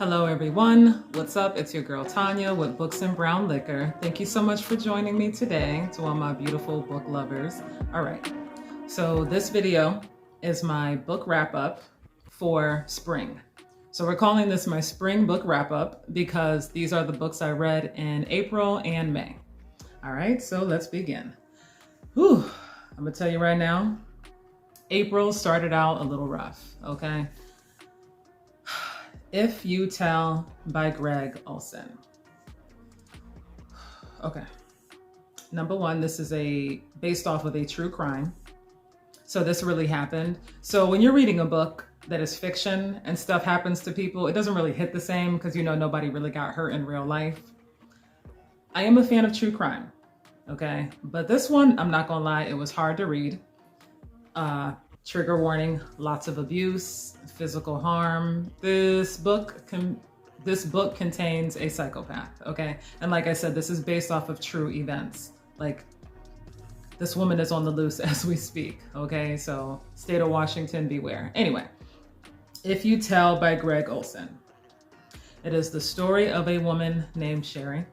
Hello everyone, what's up? It's your girl Tanya with Books and Brown Liquor. Thank you so much for joining me today, to all my beautiful book lovers. All right, so this video is my book wrap up for spring. So we're calling this my spring book wrap up because these are the books I read in April and May. All right, so let's begin. Whew, I'm gonna tell you right now, April started out a little rough, okay? If You Tell by Greg Olsen. Okay. Number one, this is based off of a true crime. So this really happened. So when you're reading a book that is fiction and stuff happens to people, it doesn't really hit the same because nobody really got hurt in real life. I am a fan of true crime, okay? But this one, I'm not gonna lie, it was hard to read. Trigger warning, lots of abuse, physical harm. This book contains a psychopath, okay? And like I said, this is based off of true events. Like, this woman is on the loose as we speak, okay? So, state of Washington, beware. Anyway, If You Tell by Greg Olsen. It is the story of a woman named Sherry.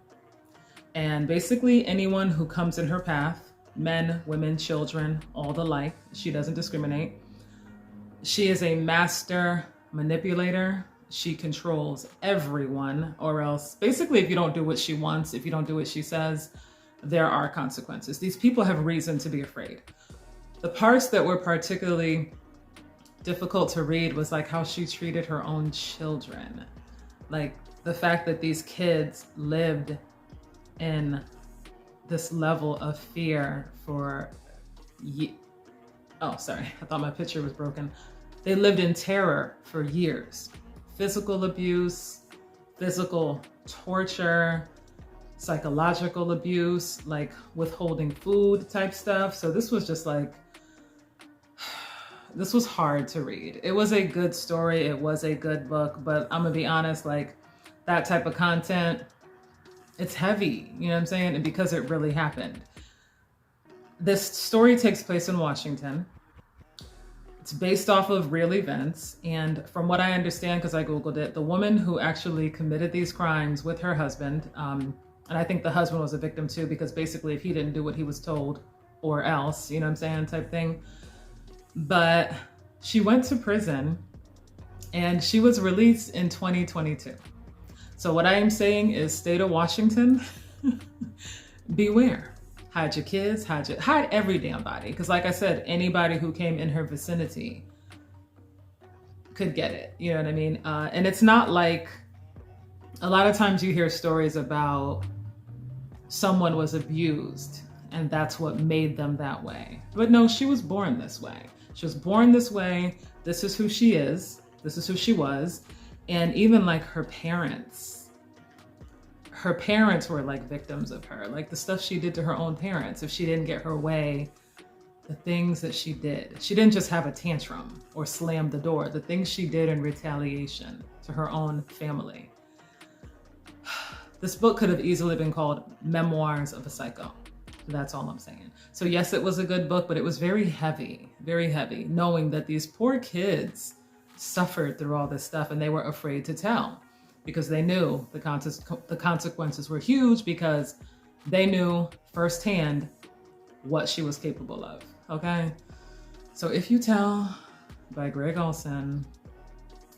And basically anyone who comes in her path, men, women, children, all the like. She doesn't discriminate. She is a master manipulator. She controls everyone, or else basically if you don't do what she wants, if you don't do what she says, there are consequences. These people have reason to be afraid. The parts that were particularly difficult to read was like how she treated her own children. Like the fact that these kids lived in this level of fear for oh, sorry, I thought my picture was broken. They lived in terror for years. Physical abuse, physical torture, psychological abuse, like withholding food type stuff. So this was just like, this was hard to read. It was a good story. It was a good book, but I'm gonna be honest, like that type of content, it's heavy, you know what I'm saying? And because it really happened. This story takes place in Washington. It's based off of real events. And from what I understand, because I Googled it, the woman who actually committed these crimes with her husband, and I think the husband was a victim too, because basically if he didn't do what he was told or else, you know what I'm saying, type thing. But she went to prison and she was released in 2022. So what I am saying is, state of Washington, beware. Hide your kids, hide every damn body. Because like I said, anybody who came in her vicinity could get it. You know what I mean? And it's not like, a lot of times you hear stories about someone was abused and that's what made them that way. But no, she was born this way. She was born this way. This is who she is. This is who she was. And even like her parents were like victims of her. Like the stuff she did to her own parents, if she didn't get her way, the things that she did. She didn't just have a tantrum or slam the door. The things she did in retaliation to her own family. This book could have easily been called Memoirs of a Psycho. That's all I'm saying. So yes, it was a good book, but it was very heavy, knowing that these poor kids suffered through all this stuff and they were afraid to tell because they knew the consequences were huge, because they knew firsthand what she was capable of, okay? So If You Tell by Greg Olsen,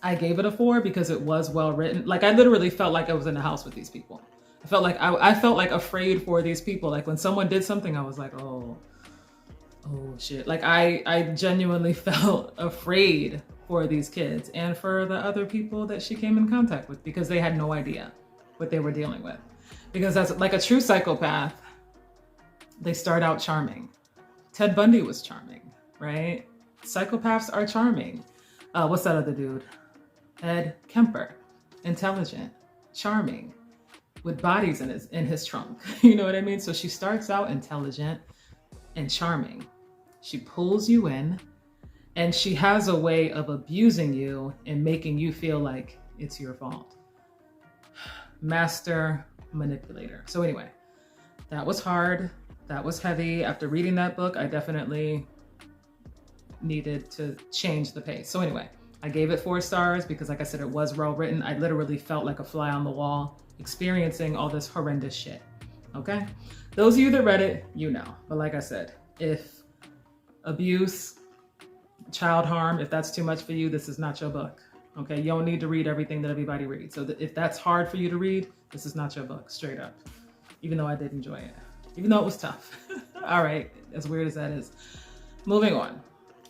I gave it a 4 because it was well written. Like I literally felt like I was in the house with these people. I felt like I felt like afraid for these people. Like when someone did something, I was like, oh shit. Like I genuinely felt afraid for these kids and for the other people that she came in contact with, because they had no idea what they were dealing with. Because that's like a true psychopath. They start out charming. Ted Bundy was charming, right? Psychopaths are charming. What's that other dude? Ed Kemper. Intelligent, charming, with bodies in his trunk. You know what I mean? So she starts out intelligent and charming. She pulls you in, and she has a way of abusing you and making you feel like it's your fault. Master manipulator. So anyway, that was hard. That was heavy. After reading that book, I definitely needed to change the pace. So anyway, I gave it 4 stars because, like I said, it was well written. I literally felt like a fly on the wall experiencing all this horrendous shit. Okay? Those of you that read it, you know. But like I said, if abuse, child harm, if that's too much for you, this is not your book. Okay? You don't need to read everything that everybody reads. So if that's hard for you to read, this is not your book, straight up. Even though I did enjoy it. Even though it was tough. All right, as weird as that is. Moving on.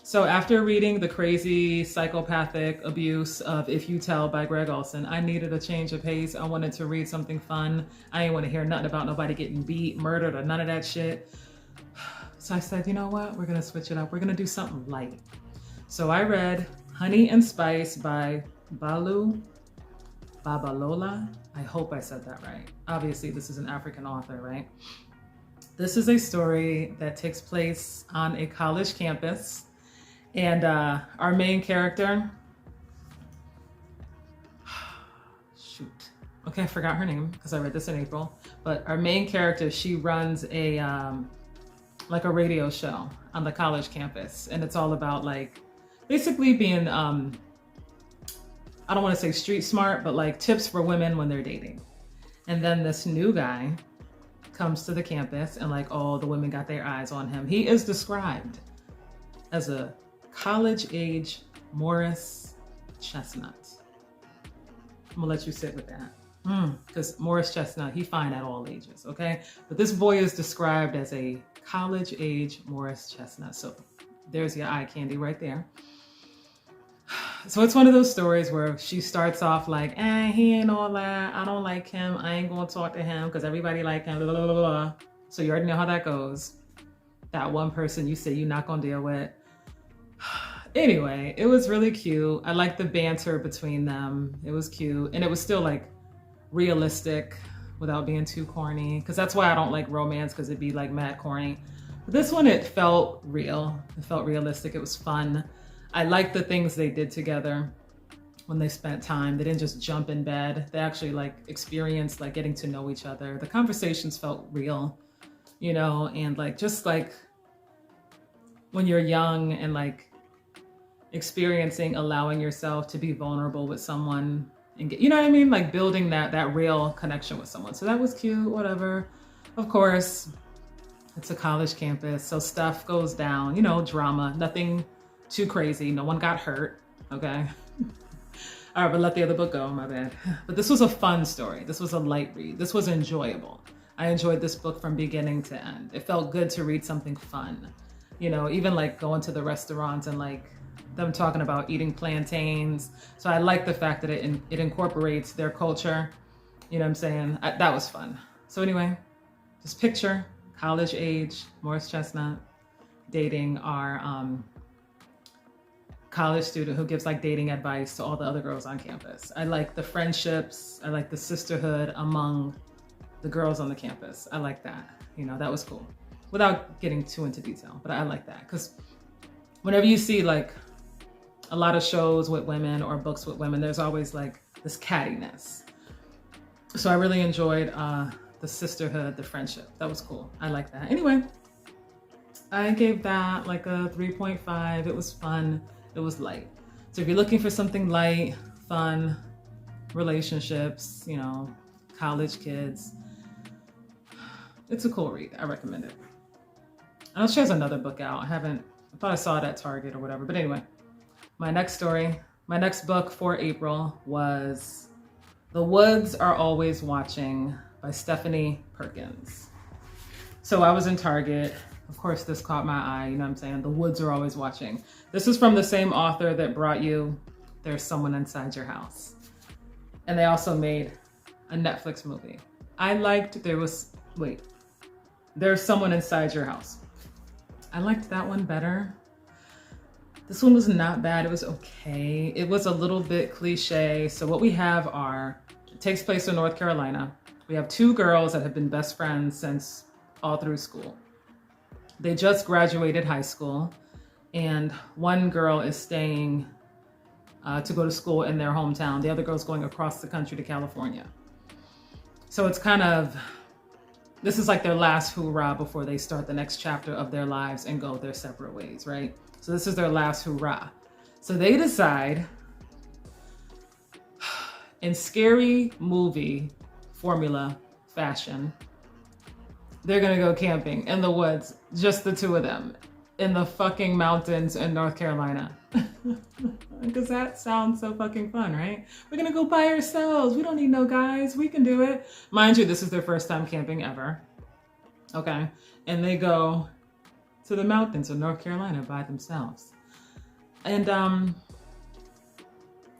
So after reading the crazy psychopathic abuse of If You Tell by Greg Olson, I needed a change of pace. I wanted to read something fun. I didn't want to hear nothing about nobody getting beat, murdered, or none of that shit. So I said, you know what? We're going to switch it up. We're going to do something light. So I read Honey and Spice by Babalola. I hope I said that right. Obviously, this is an African author, right? This is a story that takes place on a college campus. And our main character, shoot. Okay, I forgot her name because I read this in April. But our main character, she runs a like a radio show on the college campus. And it's all about like basically being, I don't want to say street smart, but like tips for women when they're dating. And then this new guy comes to the campus and like all the women got their eyes on him. He is described as a college age Morris Chestnut. I'm gonna let you sit with that. Because Morris Chestnut, he fine at all ages, okay? But this boy is described as a college age Morris Chestnut. So there's your eye candy right there. So it's one of those stories where she starts off like, he ain't all that. I don't like him. I ain't gonna talk to him because everybody like him. Blah, blah, blah, blah. So you already know how that goes. That one person you say you're not gonna deal with. Anyway, it was really cute. I liked the banter between them. It was cute. And it was still like realistic without being too corny. Because that's why I don't like romance, because it'd be like mad corny. But this one, it felt real. It felt realistic. It was fun. I liked the things they did together when they spent time. They didn't just jump in bed. They actually like experienced like getting to know each other. The conversations felt real, you know, and like just like when you're young and like experiencing allowing yourself to be vulnerable with someone and get, you know what I mean? Like building that real connection with someone. So that was cute, whatever. Of course, it's a college campus, so stuff goes down, you know, drama, nothing too crazy. No one got hurt, okay? All right, but let the other book go, my bad. But this was a fun story. This was a light read. This was enjoyable. I enjoyed this book from beginning to end. It felt good to read something fun. You know, even like going to the restaurants and like them talking about eating plantains. So I like the fact that it incorporates their culture. You know what I'm saying? That was fun. So anyway, just picture college age Morris Chestnut dating our college student who gives like dating advice to all the other girls on campus. I like the friendships. I like the sisterhood among the girls on the campus. I like that. You know, that was cool. Without getting too into detail, but I like that. Because whenever you see like a lot of shows with women or books with women, there's always like this cattiness. So I really enjoyed the sisterhood, the friendship. That was cool. I like that. Anyway, I gave that like a 3.5. It was fun. It was light. So if you're looking for something light, fun, relationships, you know, college kids, it's a cool read. I recommend it. I know she has another book out. I thought I saw it at Target or whatever. But anyway, my next book for April was The Woods Are Always Watching by Stephanie Perkins. So I was in Target. Of course, this caught my eye. You know what I'm saying? The Woods Are Always Watching. This is from the same author that brought you There's Someone Inside Your House. And they also made a Netflix movie. I liked There's Someone Inside Your House. I liked that one better. This one was not bad. It was okay. It was a little bit cliche. So what we have it takes place in North Carolina. We have 2 girls that have been best friends since all through school. They just graduated high school, and one girl is staying to go to school in their hometown. The other girl's going across the country to California. So it's this is like their last hoorah before they start the next chapter of their lives and go their separate ways, right? So this is their last hoorah. So they decide in scary movie formula fashion, they're gonna go camping in the woods, just the two of them, in the fucking mountains in North Carolina. Because that sounds so fucking fun, right? We're gonna go by ourselves. We don't need no guys. We can do it. Mind you, this is their first time camping ever. Okay. And they go to the mountains of North Carolina by themselves. And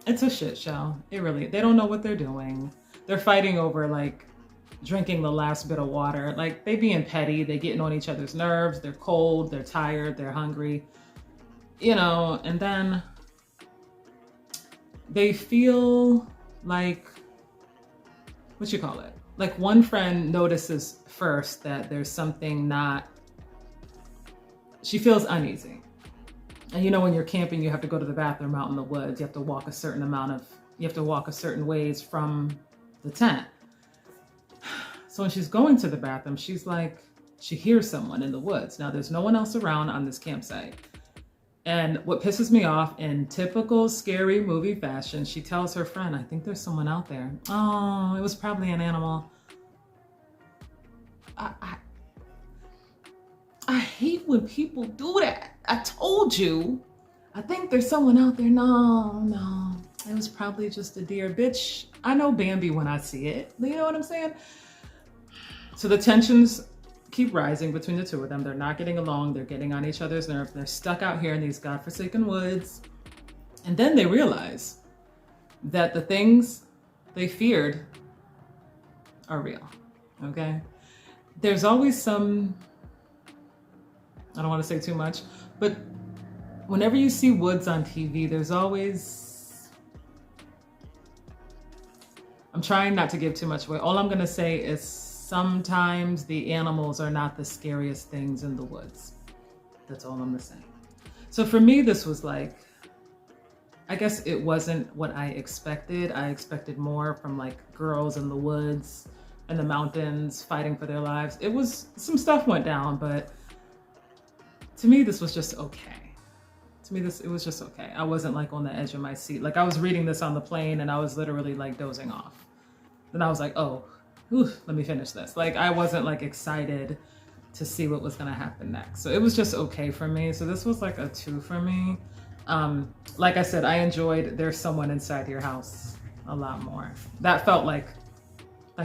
it's a shit show. They don't know what they're doing. They're fighting over like drinking the last bit of water. Like they being petty, they getting on each other's nerves. They're cold, they're tired, they're hungry, you know, and then they feel like, what you call it? Like one friend notices first that there's something not, she feels uneasy. And you know, when you're camping, you have to go to the bathroom out in the woods. You have to walk a certain ways from the tent. So when she's going to the bathroom, she's like, she hears someone in the woods. Now there's no one else around on this campsite. And what pisses me off in typical scary movie fashion, she tells her friend, I think there's someone out there. Oh, it was probably an animal. I hate when people do that. I told you, I think there's someone out there. No, it was probably just a deer. Bitch, I know Bambi when I see it. You know what I'm saying? So the tensions keep rising between the two of them. They're not getting along. They're getting on each other's nerves. They're stuck out here in these godforsaken woods. And then they realize that the things they feared are real, okay? There's always some, I don't want to say too much, but whenever you see woods on TV, there's always, I'm trying not to give too much away. All I'm going to say is sometimes the animals are not the scariest things in the woods. That's all I'm going to say. So for me, this was like, I guess it wasn't what I expected. I expected more from like girls in the woods and the mountains fighting for their lives. It was, some stuff went down, but to me, this was just okay. To me, it was just okay. I wasn't like on the edge of my seat. Like I was reading this on the plane and I was literally like dozing off. Then I was like, oh, let me finish this. Like I wasn't like excited to see what was gonna happen next. So it was just okay for me. So this was like a 2 for me. Like I said, I enjoyed There's Someone Inside Your House a lot more. That felt like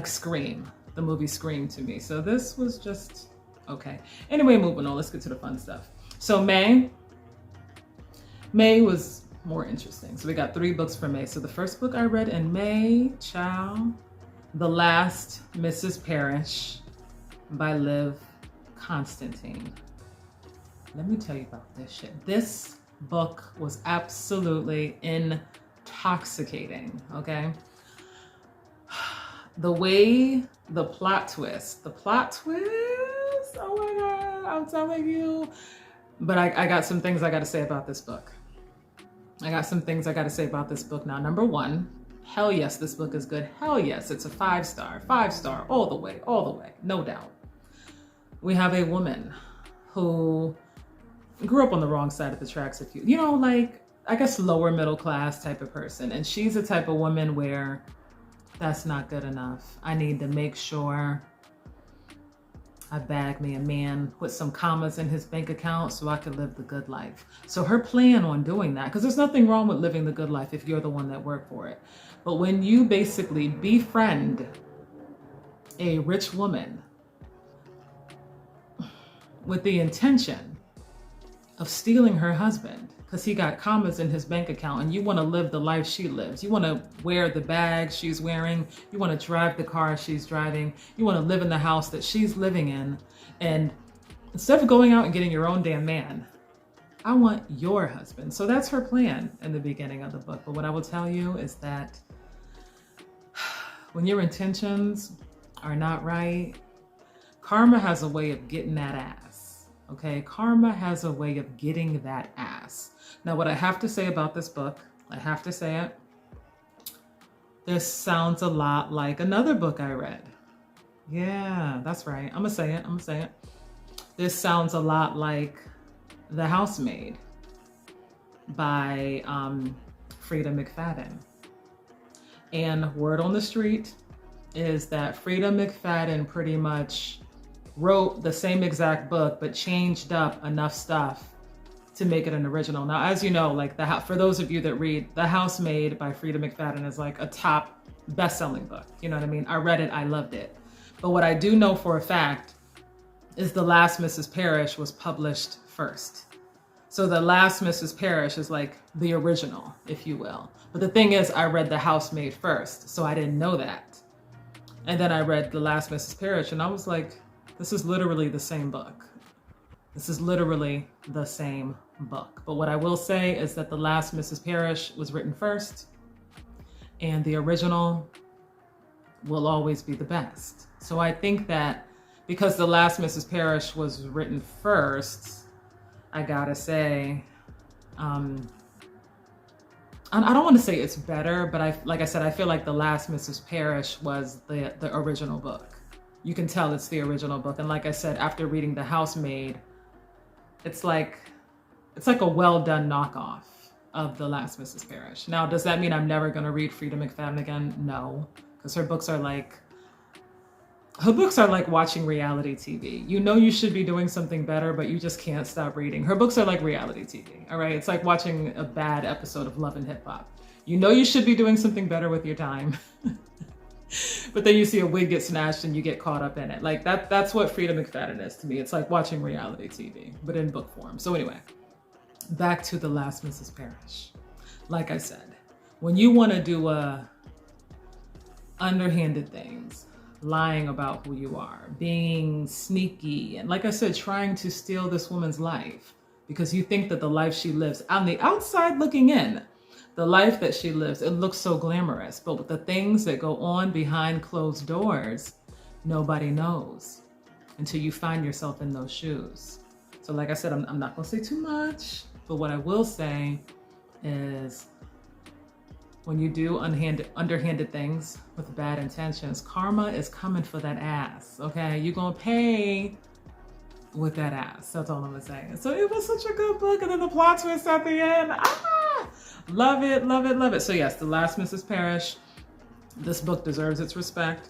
Scream, the movie Scream to me. So this was just okay. Anyway, moving on, let's get to the fun stuff. So May was more interesting. So we got 3 books for May. So the first book I read in May, child, The Last Mrs Parish by Liv Constantine. Let me tell you about this shit. This book was absolutely intoxicating, okay? The way the plot twist, oh my God, I'm telling you. But I got some things I got to say about this book. Now, number 1, hell yes, this book is good. Hell yes, it's a 5-star, all the way, no doubt. We have a woman who grew up on the wrong side of the tracks, if you know, like, I guess lower middle class type of person. And she's the type of woman where that's not good enough. I need to make sure I bag me a man with some commas in his bank account so I could live the good life. So her plan on doing that, because there's nothing wrong with living the good life if you're the one that worked for it. But when you basically befriend a rich woman with the intention of stealing her husband because he got commas in his bank account, and you want to live the life she lives. You want to wear the bag she's wearing. You want to drive the car she's driving. You want to live in the house that she's living in. And instead of going out and getting your own damn man, I want your husband. So that's her plan in the beginning of the book. But what I will tell you is that when your intentions are not right, karma has a way of getting that ass. Okay, karma has a way of getting that ass. Now, what I have to say about this book, I have to say it, this sounds a lot like another book I read. Yeah, that's right. I'm gonna say it. This sounds a lot like The Housemaid by Frida McFadden. And word on the street is that Frida McFadden pretty much wrote the same exact book, but changed up enough stuff to make it an original. Now, as you know, like for those of you that read, The Housemaid by Frida McFadden is like a top best-selling book. You know what I mean? I read it, I loved it. But what I do know for a fact is The Last Mrs Parish was published first. So The Last Mrs Parish is like the original, if you will. But the thing is, I read The Housemaid first, so I didn't know that. And then I read The Last Mrs Parish, and I was like, this is literally the same book. This is literally the same book. But what I will say is that The Last Mrs Parish was written first, and the original will always be the best. So I think that because The Last Mrs Parish was written first, I gotta say, I don't want to say it's better, but like I said, I feel like The Last Mrs Parish was the original book. You can tell it's the original book. And like I said, after reading The Housemaid, it's like a well done knockoff of The Last Mrs Parish. Now, does that mean I'm never going to read Frida McFadden again? No, because her books are like watching reality TV. You know you should be doing something better, but you just can't stop reading. Her books are like reality TV, all right? It's like watching a bad episode of Love and Hip Hop. You know you should be doing something better with your time, but then you see a wig get snatched and you get caught up in it. Like that's what Frida McFadden is to me. It's like watching reality TV, but in book form. So anyway, back to The Last Mrs Parish. Like I said, when you want to do underhanded things, lying about who you are, being sneaky, and like I said, trying to steal this woman's life because you think that the life she lives on the outside looking in, the life that she lives, it looks so glamorous, but with the things that go on behind closed doors, nobody knows until you find yourself in those shoes. So like I said, I'm not gonna say too much, but what I will say is when you do underhanded things with bad intentions, karma is coming for that ass, okay? You're gonna pay with that ass. That's all I'm gonna say. So it was such a good book, and then the plot twist at the end, love it, love it, love it. So yes, The Last Mrs Parish, this book deserves its respect.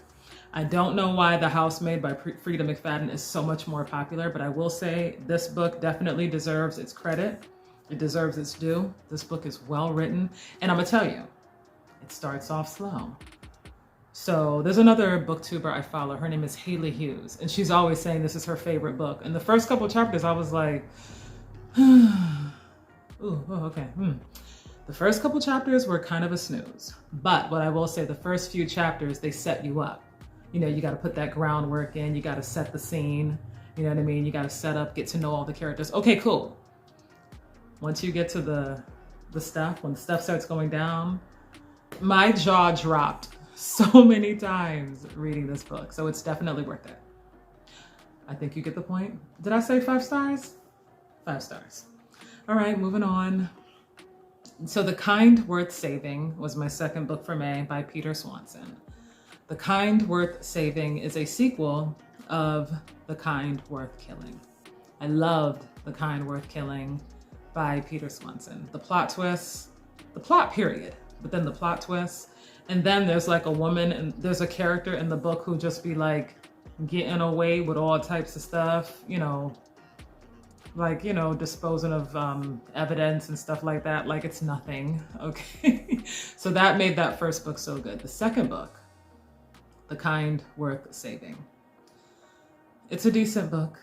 I don't know why The Housemaid by Frida McFadden is so much more popular, but I will say this book definitely deserves its credit. It deserves its due. This book is well written, and I'm gonna tell you, it starts off slow. So there's another booktuber I follow. Her name is Haley Hughes, and she's always saying this is her favorite book. And the first couple of chapters, I was like, ooh, okay. The first couple chapters were kind of a snooze. But what I will say, the first few chapters, they set you up. You know, you got to put that groundwork in. You got to set the scene. You know what I mean? You got to set up, get to know all the characters. Okay, cool. Once you get to the stuff, when the stuff starts going down, my jaw dropped so many times reading this book. So it's definitely worth it. I think you get the point. Did I say 5 stars? 5 stars. All right, moving on. So The Kind Worth Saving was my second book for May by Peter Swanson. The Kind Worth Saving is a sequel of The Kind Worth Killing. I loved The Kind Worth Killing by Peter Swanson. The plot twists, the plot period, but then the plot twists. And then there's like a woman and there's a character in the book who just be like getting away with all types of stuff, you know, like, you know, disposing of evidence and stuff like that. Like it's nothing, okay? So that made that first book so good. The second book, The Kind Worth Saving. It's a decent book.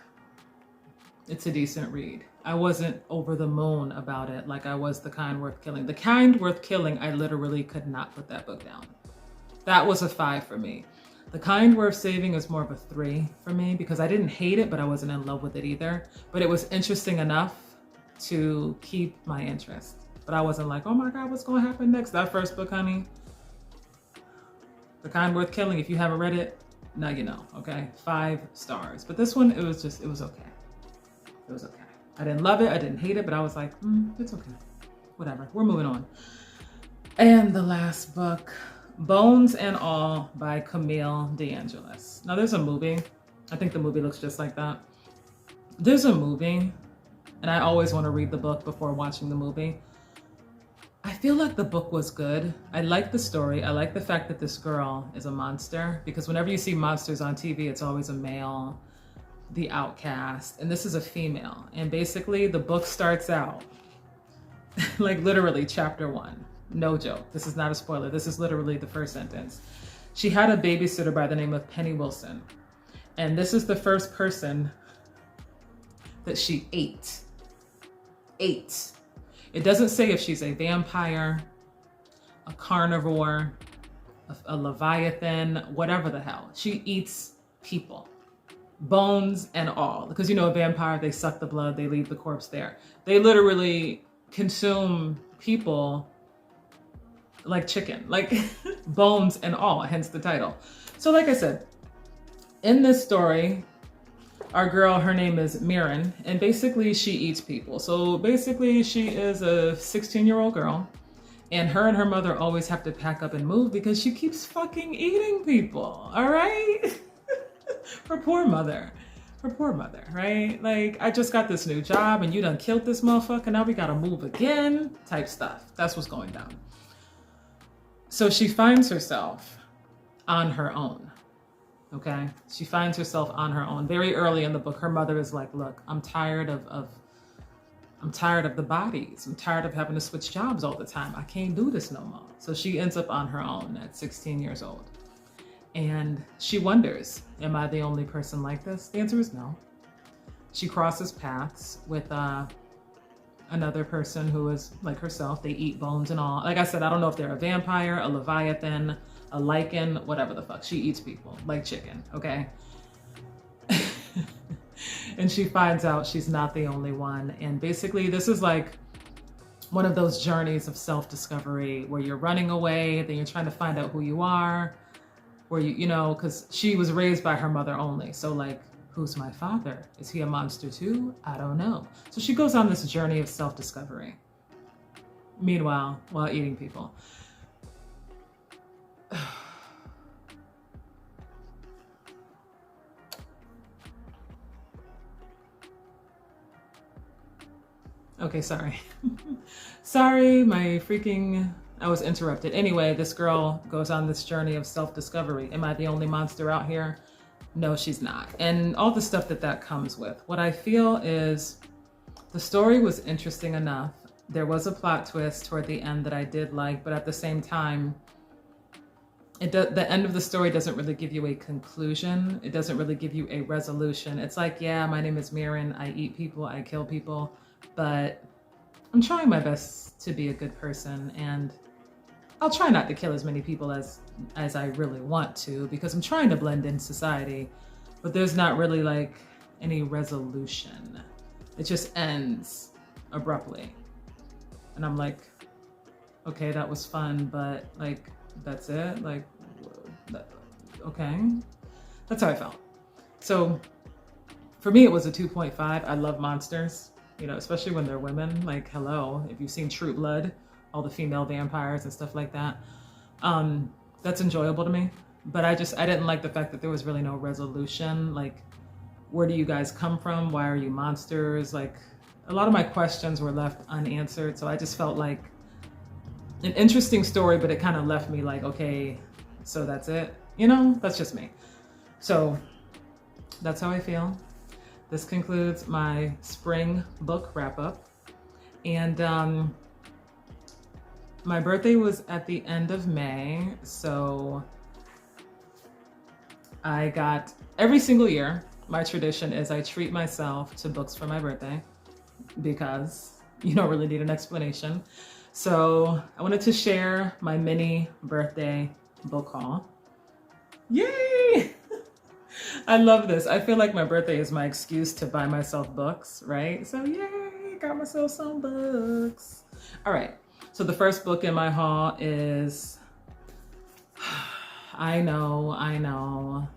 It's a decent read. I wasn't over the moon about it like I was The Kind Worth Killing. The Kind Worth Killing, I literally could not put that book down. That was a 5 for me. The Kind Worth Saving is more of a 3 for me because I didn't hate it, but I wasn't in love with it either. But it was interesting enough to keep my interest. But I wasn't like, oh my God, what's going to happen next? That first book, honey, The Kind Worth Killing, if you haven't read it, now you know, okay? 5 stars. But this one, it was okay. It was okay. I didn't love it, I didn't hate it, but I was like, it's okay. Whatever, we're moving on. And the last book, Bones and All by Camille DeAngelis. Now there's a movie. I think the movie looks just like that. There's a movie, and I always want to read the book before watching the movie. I feel like the book was good. I like the story. I like the fact that this girl is a monster, because whenever you see monsters on TV, it's always a male, the outcast, and this is a female. And basically the book starts out like literally chapter 1. No joke. This is not a spoiler. This is literally the first sentence. She had a babysitter by the name of Penny Wilson. And this is the first person that she ate. Ate. It doesn't say if she's a vampire, a carnivore, a leviathan, whatever the hell. She eats people, bones and all. Because you know, a vampire, they suck the blood, they leave the corpse there. They literally consume people like chicken, like bones and all, hence the title. So like I said, in this story, our girl, her name is Mirren, and basically she eats people. So basically she is a 16-year-old girl, and her mother always have to pack up and move because she keeps fucking eating people, all right? Her poor mother, right? Like, I just got this new job and you done killed this motherfucker, now we gotta move again, type stuff. That's what's going down. So she finds herself on her own. Okay, she finds herself on her own. Very early in the book, her mother is like, look, I'm tired of the bodies. I'm tired of having to switch jobs all the time. I can't do this no more. So she ends up on her own at 16 years old. And she wonders, am I the only person like this? The answer is no. She crosses paths with another person who is like herself. They eat bones and all. Like I said, I don't know if they're a vampire, a leviathan, a lichen, whatever the fuck. She eats people like chicken, okay? And she finds out she's not the only one. And basically this is like one of those journeys of self-discovery where you're running away, then you're trying to find out who you are, where you know, because she was raised by her mother only. So like, who's my father? Is he a monster too? I don't know. So she goes on this journey of self-discovery. Meanwhile, while eating people. Okay, sorry. Sorry, I was interrupted. Anyway, this girl goes on this journey of self-discovery. Am I the only monster out here? No, she's not. And all the stuff that comes with. What I feel is the story was interesting enough. There was a plot twist toward the end that I did like, but at the same time, the end of the story doesn't really give you a conclusion. It doesn't really give you a resolution. It's like, yeah, my name is Mirren. I eat people, I kill people, but I'm trying my best to be a good person, and I'll try not to kill as many people as I really want to, because I'm trying to blend in society, but there's not really like any resolution. It just ends abruptly. And I'm like, okay, that was fun, but like, that's it? Like, okay. That's how I felt. So for me, it was a 2.5. I love monsters, you know, especially when they're women. Like, hello, if you've seen True Blood, all the female vampires and stuff like that, that's enjoyable to me. But I didn't like the fact that there was really no resolution. Like, where do you guys come from? Why are you monsters? Like, a lot of my questions were left unanswered. So I just felt like an interesting story, but it kind of left me like, okay, so that's it. You know, that's just me. So that's how I feel. This concludes my spring book wrap up. And my birthday was at the end of May. So I got, every single year, my tradition is I treat myself to books for my birthday because you don't really need an explanation. So I wanted to share my mini birthday book haul. Yay! I love this. I feel like my birthday is my excuse to buy myself books, right? So yay, got myself some books. All right, so the first book in my haul is, I know,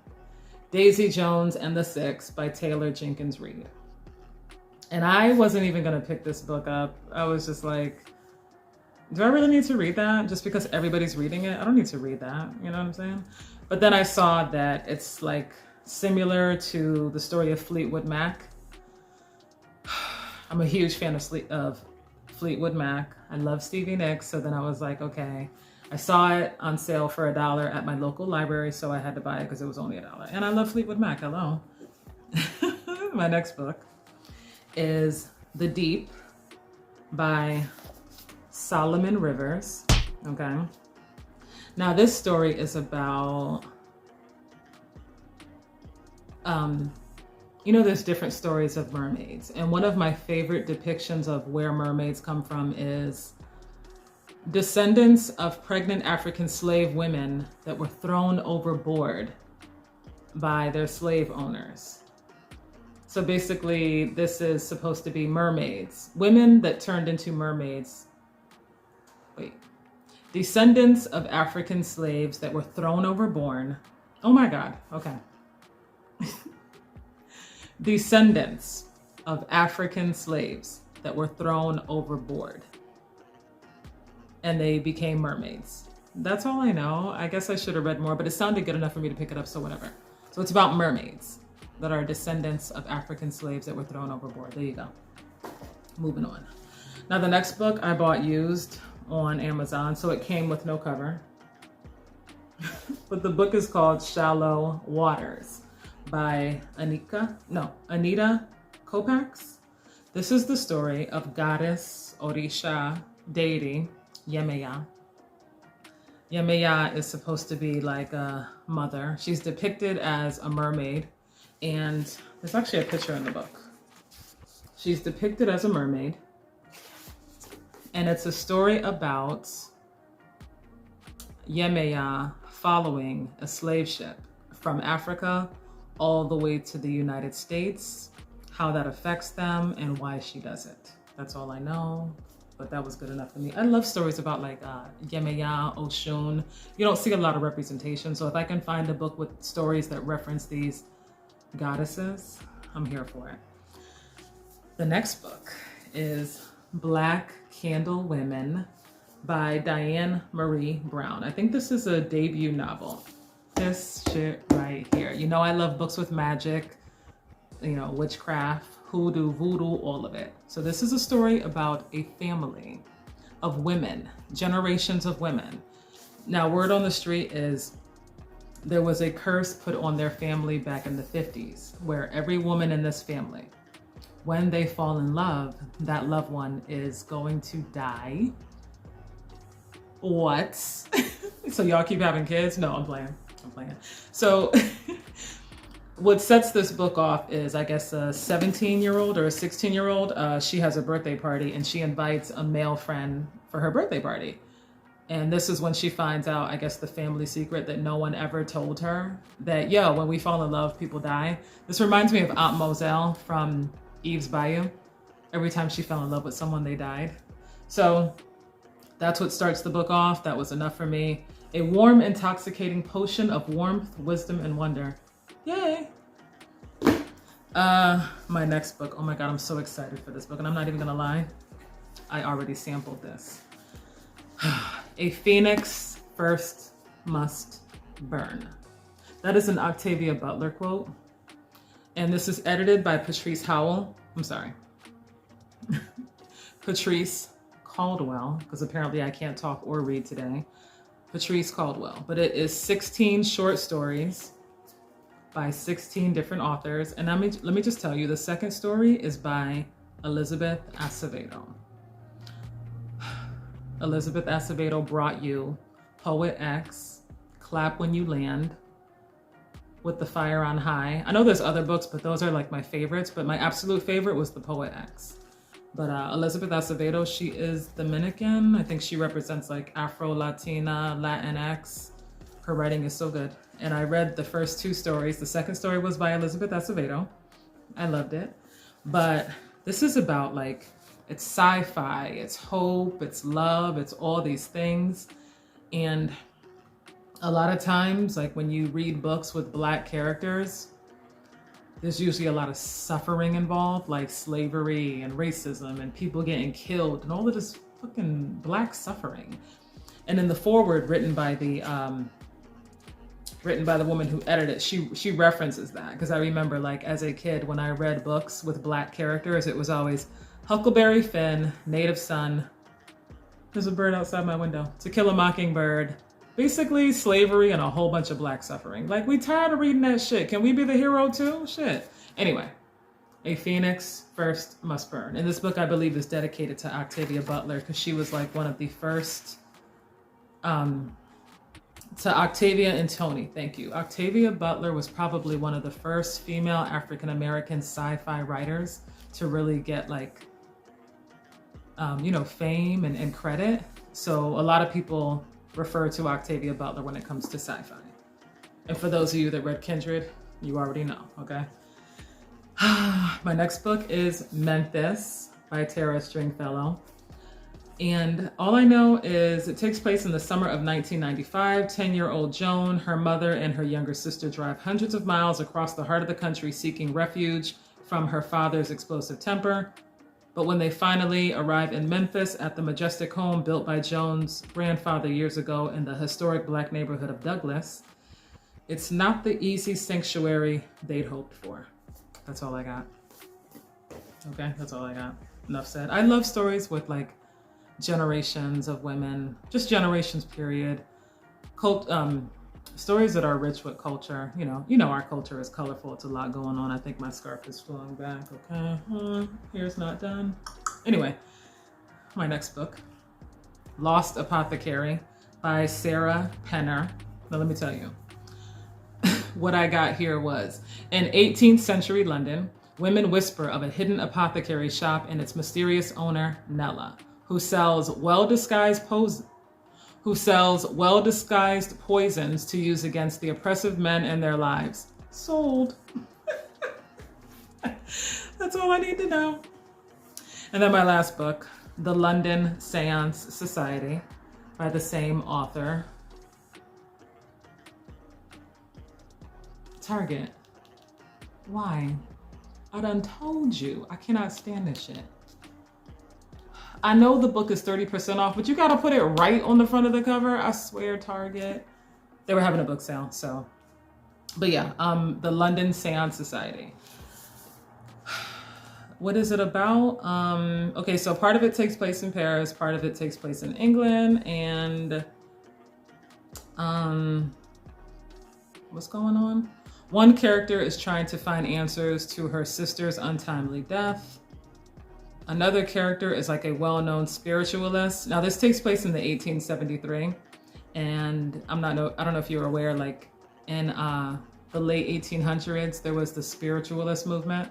Daisy Jones and the Six by Taylor Jenkins Reid. And I wasn't even gonna pick this book up. I was just like, do I really need to read that? Just because everybody's reading it? I don't need to read that, you know what I'm saying? But then I saw that it's like similar to the story of Fleetwood Mac. I'm a huge fan of Fleetwood Mac. I love Stevie Nicks. So then I was like, okay, I saw it on sale for $1 at my local library. So I had to buy it because it was only $1. And I love Fleetwood Mac. Hello. My next book is The Deep by Solomon Rivers. Okay. Now this story is about, you know, there's different stories of mermaids. And one of my favorite depictions of where mermaids come from is descendants of pregnant African slave women that were thrown overboard by their slave owners. So basically, this is supposed to be mermaids, women that turned into mermaids. Wait, descendants of African slaves that were thrown overboard. Oh my God, okay. Descendants of African slaves that were thrown overboard and they became mermaids. That's all I know. I guess I should have read more, but it sounded good enough for me to pick it up, so whatever. So it's about mermaids that are descendants of African slaves that were thrown overboard. There you go. Moving on. Now the next book I bought used on Amazon, so it came with no cover. But the book is called Shallow Waters by Anita Kopax. This is the story of goddess Orisha deity Yemeya. Yemeya is supposed to be like a mother. She's depicted as a mermaid, and there's actually a picture in the book. She's depicted as a mermaid, and it's a story about Yemeya following a slave ship from Africa all the way to the United States, how that affects them, and why she does it. That's all I know, but that was good enough for me. I love stories about like Yemeya, Oshun. You don't see a lot of representation, so if I can find a book with stories that reference these goddesses, I'm here for it. The next book is Black Candle Women by Diane Marie Brown. I think this is a debut novel. This shit right here. You know, I love books with magic, you know, witchcraft, hoodoo, voodoo, all of it. So this is a story about a family of women, generations of women. Now, word on the street is there was a curse put on their family back in the 50s, where every woman in this family, when they fall in love, that loved one is going to die. What? So y'all keep having kids? No, I'm playing. So what sets this book off is, I guess, a 17-year-old or a 16-year-old. She has a birthday party and she invites a male friend for her birthday party. And this is when she finds out, I guess, the family secret that no one ever told her, that, yo, when we fall in love, people die. This reminds me of Aunt Moselle from Eve's Bayou. Every time she fell in love with someone, they died. So that's what starts the book off. That was enough for me. A warm, intoxicating potion of warmth, wisdom, and wonder. Yay. My next book. Oh my God, I'm so excited for this book. And I'm not even gonna lie. I already sampled this. A Phoenix First Must Burn. That is an Octavia Butler quote. And this is edited by Patrice Howell. I'm sorry. Patrice Caldwell, because apparently I can't talk or read today. Patrice Caldwell. But it is 16 short stories by 16 different authors. And let me just tell you, the second story is by Elizabeth Acevedo. Elizabeth Acevedo brought you Poet X, Clap When You Land, With the Fire on High. I know there's other books, but those are like my favorites, but my absolute favorite was the Poet X. But Elizabeth Acevedo, she is Dominican. I think she represents like Afro-Latina, Latinx. Her writing is so good. And I read the first two stories. The second story was by Elizabeth Acevedo. I loved it. But this is about like, it's sci-fi, it's hope, it's love, it's all these things. And a lot of times, like when you read books with Black characters, there's usually a lot of suffering involved, like slavery and racism and people getting killed and all of this fucking Black suffering. And in the foreword written by the woman who edited it, she references that, because I remember like as a kid when I read books with Black characters, it was always, Huckleberry Finn, Native Son. There's a bird outside my window. To Kill a Mockingbird. Basically, slavery and a whole bunch of Black suffering. Like, we tired of reading that shit. Can we be the hero too? Shit. Anyway, A Phoenix First Must Burn. And this book, I believe, is dedicated to Octavia Butler because she was like one of the first, to Octavia and Tony, thank you. Octavia Butler was probably one of the first female African-American sci-fi writers to really get like, you know, fame and credit. So a lot of people refer to Octavia Butler when it comes to sci-fi. And for those of you that read Kindred, you already know, okay? My next book is Memphis by Tara Stringfellow. And all I know is it takes place in the summer of 1995. 10-year-old Joan, her mother, and her younger sister drive hundreds of miles across the heart of the country seeking refuge from her father's explosive temper. But when they finally arrive in Memphis at the majestic home built by Joan's grandfather years ago in the historic Black neighborhood of Douglas, it's not the easy sanctuary they'd hoped for. That's all I got. Okay, that's all I got. Enough said. I love stories with like generations of women, just generations period. Stories that are rich with culture. You know our culture is colorful. It's a lot going on. I think my scarf is flowing back. Okay, hair's not done. Anyway, my next book, Lost Apothecary by Sarah Penner. Now let me tell you, what I got here was, in 18th century London, women whisper of a hidden apothecary shop and its mysterious owner, Nella, who sells well-disguised poisons to use against the oppressive men in their lives. Sold. That's all I need to know. And then my last book, The London Seance Society by the same author. Target. Why? I done told you. I cannot stand this shit. I know the book is 30% off, but you gotta put it right on the front of the cover. I swear, Target. They were having a book sale, so. But yeah, The London Seance Society. What is it about? Okay, so part of it takes place in Paris, part of it takes place in England, and what's going on? One character is trying to find answers to her sister's untimely death. Another character is like a well-known spiritualist. Now this takes place in the 1873, and I don't know if you're aware, like in the late 1800s, there was the spiritualist movement,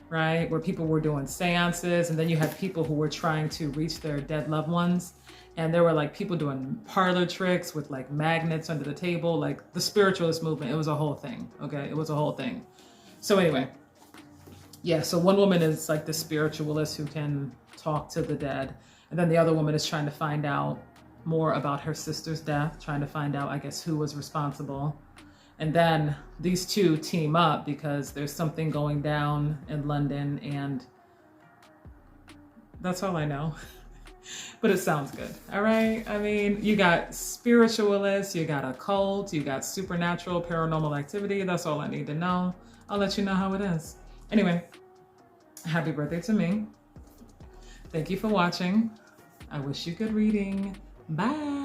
right? Where people were doing seances, and then you had people who were trying to reach their dead loved ones. And there were like people doing parlor tricks with like magnets under the table, like the spiritualist movement. It was a whole thing, okay? It was a whole thing. So anyway, yeah, so one woman is like the spiritualist who can talk to the dead. And then the other woman is trying to find out more about her sister's death, trying to find out, I guess, who was responsible. And then these two team up because there's something going down in London, and that's all I know. But it sounds good, all right? I mean, you got spiritualists, you got a cult, you got supernatural, paranormal activity. That's all I need to know. I'll let you know how it is. Anyway, happy birthday to me. Thank you for watching. I wish you good reading. Bye.